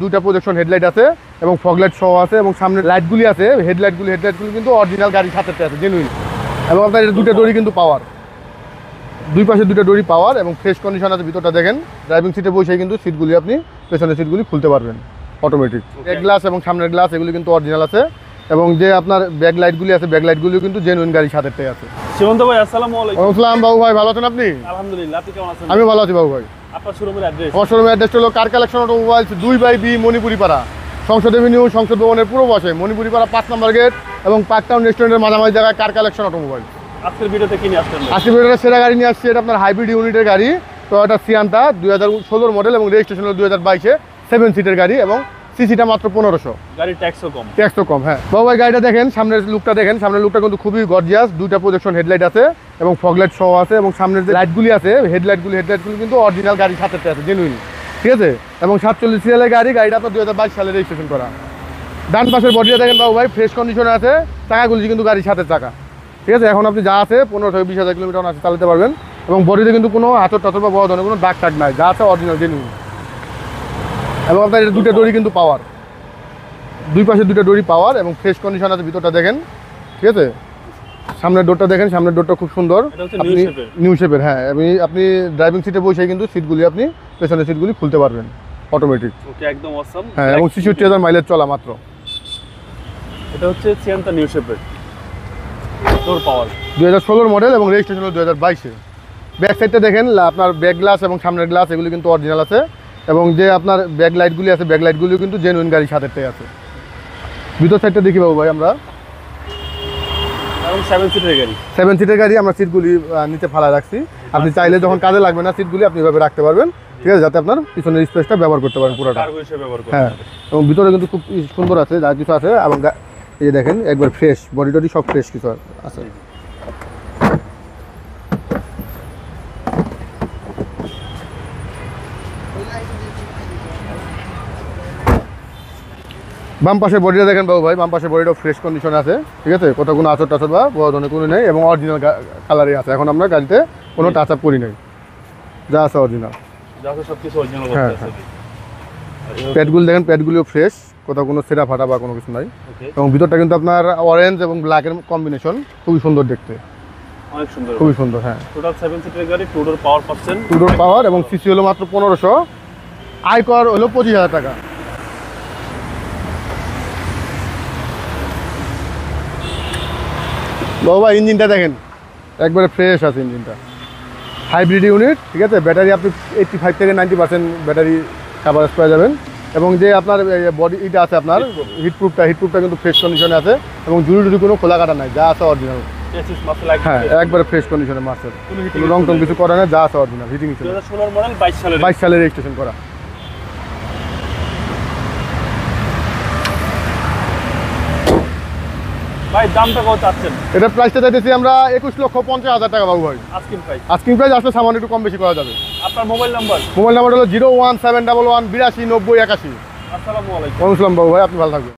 দুইটা projection headlight আছে এবং ফগলাইট সহ আছে এবং সামনে লাইটগুলি আছে। হেডলাইটগুলি কিন্তু অরিজিনাল গাড়ির সাথে আছে, জেনুইন। এবং আপনার এটা দুটো ডোরি কিন্তু পাওয়ার, দুই পাশে দুটো ডোরি পাওয়ার এবং ফ্রেশ কন্ডিশন আছে। ভিতরটা দেখেন, ড্রাইভিং সিটে বসে কিন্তু সিটগুলি আপনি পেছনের সিটগুলি খুলতে পারবেন অটোমেটিক। ব্যাক গ্লাস এবং সামনের গ্লাস এগুলি কিন্তু অরিজিনাল আছে এবং যে আপনার ব্যাক লাইটগুলি আছে, ব্যাক লাইটগুলিও কিন্তু জেনুইন গাড়ির সাথে আছে। সীমন্ত ভাই আসসালামু আলাইকুম। আসসালাম বাবু ভাই, ভালো আছেন আপনি? আলহামদুলিল্লাহ, আপনি কেমন আছেন? আমি ভালো আছি বাবু ভাই। আপনার শোরুমের অ্যাড্রেস? আমার শোরুমের অ্যাড্রেসটা হলো car collection automobiles, 2/B Manipuri পাড়া, সংসদ এভিনিউ, সংসদ ভবনের পূর্ব পাশে, মণিপুরি পাড়া 5 নম্বর গেট এবং পার্কটাউন রেস্টুরেন্টের মাঝামাঝি জায়গায় কার কালেকশন অটোমোবাইল। আজকের ভিডিওতে কি নিয়ে আসছেন? আজকের ভিডিওটা সেরা গাড়ি নিয়ে আসছে। এটা আপনার হাইব্রিড ইউনিটের গাড়ি, টয়োটা সিয়ান্তা 2016 মডেল এবং রেজিস্ট্রেশন হলো 2022-এ, 7 সিটের গাড়ি এবং সিসিটা মাত্র 1500। গাড়ির ট্যাক্সও কম। ট্যাক্সও কম, হ্যাঁ বাবু ভাই। গাড়িটা দেখেন, সামনের লুকটা দেখেন, সামনের লুকটা কিন্তু খুবই গর্জিয়াস। দুইটা প্রজেকশন হেডলাইট আছে এবং ফগলাইট সহ আছে এবং সামনের যে লাইটগুলি আছে, হেডলাইটগুলি কিন্তু অরিজিনাল গাড়ির সাথে আছে, জেনুইন, ঠিক আছে। এবং 47 সিরিয়ালের গাড়ি, গাড়িটা আপনার 2022 সালে রেজিস্ট্রেশন করা। ডান পাশের বডিটা দেখেন বাবু ভাই, ফ্রেশ কন্ডিশনে আছে। চাকাগুলি কিন্তু গাড়ির সাথে চাকা, ঠিক আছে। এখন আপনি যা আছে 15 থেকে 20,000 কিলোমিটার আছে চালাতে পারবেন এবং বডিতে কিন্তু কোনো আচর টাচর বা বড় ধরনের কোনো দাগ টাগ নাই, যা আছে অরিজিনাল জেনুইন। এবং আপনার এটা দুটো ডোরি কিন্তু পাওয়ার, দুই পাশে দুটো ডোরি পাওয়ার এবং ফ্রেশ কন্ডিশন আছে। ভিতরটা দেখেন, ঠিক আছে। সামনের ডোরটা দেখেন, সামনের ডোরটা খুব সুন্দর, নিউ শেপের, হ্যাঁ। আপনি ড্রাইভিং সিটে বসে কিন্তু সিটগুলি আপনি পেছনের সিটগুলি খুলতে পারবেন অটোমেটিক। ওকে, একদম অসাম। হ্যাঁ, এবং 66,000 মাইলেজ চলা মাত্র। এটা হচ্ছে সিয়ান্তা নিউ শেপের, ডোর পাওয়ার, 2016 মডেল এবং রেজিস্ট্রেশন হলো 2022-এ। ব্যাক সাইডটা দেখেন, আপনার ব্যাক গ্লাস এবং সামনের গ্লাস এগুলি কিন্তু অরিজিনাল আছে এবং যে আপনার ব্যাক লাইটগুলি আছে, ব্যাক লাইটগুলিও কিন্তু জেনুইন গাড়ির সাথে আছে। ভিতর সাইডটা দেখি বাবু ভাই আমরা। এবং 7 সিটের গাড়ি, 7 সিটের গাড়ি। আমরা সিটগুলি নিচে ফালা রাখছি, আপনি চাইলে যখন কাজে লাগবে না সিটগুলি আপনি এভাবে রাখতে পারবেন, ঠিক আছে, যাতে আপনার পিছনের স্পেসটা ব্যবহার করতে পারেন পুরোটা। হ্যাঁ, এবং ভিতরে কিন্তু খুব সুন্দর আছে, যা কিছু আছে। এবং এই যে দেখেন, একবার ফ্রেশ বডি টডি সব ফ্রেশ কিছু আছে। বাম পাশের বডিটা দেখেন বাবু ভাই, বাম পাশের বডিটাও ফ্রেশ কন্ডিশনে আছে, ঠিক আছে। কোথাও কোনো আচর টাচর বা বড় ধরনের কোনো নেই এবং অরিজিনাল কালারই আছে। এখন আমরা গাড়িতে কোনো টাচ আপ করি নাই, যা আছে অরিজিনাল। হ্যাঁ, প্যাডগুলো দেখেন, প্যাডগুলিও ফ্রেশ, কোথাও কোনো সেরা ফাটা বা কোনো কিছু নাই। এবং ভিতরটা কিন্তু আপনার অরেঞ্জ এবং ব্ল্যাকের কম্বিনেশন, খুবই সুন্দর দেখতে, অনেক সুন্দর, খুবই সুন্দর। হ্যাঁ, টোটাল 7 সিটের গাড়ি, 2 ডোর পাওয়ার পাচ্ছেন, 2 ডোর পাওয়ার এবং সিসি হলো মাত্র 1500, আয়কর হলো 25,000 টাকা। বাবা ইঞ্জিনটা দেখেন, একবারে ফ্রেশ আছে ইঞ্জিনটা, হাইব্রিড ইউনিট, ঠিক আছে। ব্যাটারি আপনি 85 থেকে 90% ব্যাটারি কাভারেজ পেয়ে যাবেন এবং যে আপনার বডি এটা আছে আপনার হিটপ্রুফটা কিন্তু ফ্রেশ কন্ডিশনে আছে এবং জুড়ি কোনো খোলা কাটা নাই, যা আছে অরিজিনাল। হ্যাঁ, একবারে ফ্রেশ কন্ডিশনে মাছের কোনো রং টং কিছু করা নাই, যা আছে অরিজিনাল। হিটিং 2016 মডেল, 22 সালে রেজিস্ট্রেশন করা। ভাই দামটা কত চাচ্ছেন? এটার প্রাইসটা চাইতেছি আমরা 21,50,000 টাকা বাবু ভাই। আস্কিং প্রাইস আসলে সামান্য একটু কম বেশি করা যাবে। আপনার মোবাইল নাম্বার? মোবাইল নাম্বার হলো 01711 82 90 81। আসসালামু আলাইকুম। ওয়ালাইকুম আসসালাম বাবু ভাই, আপনি ভালো থাকবেন।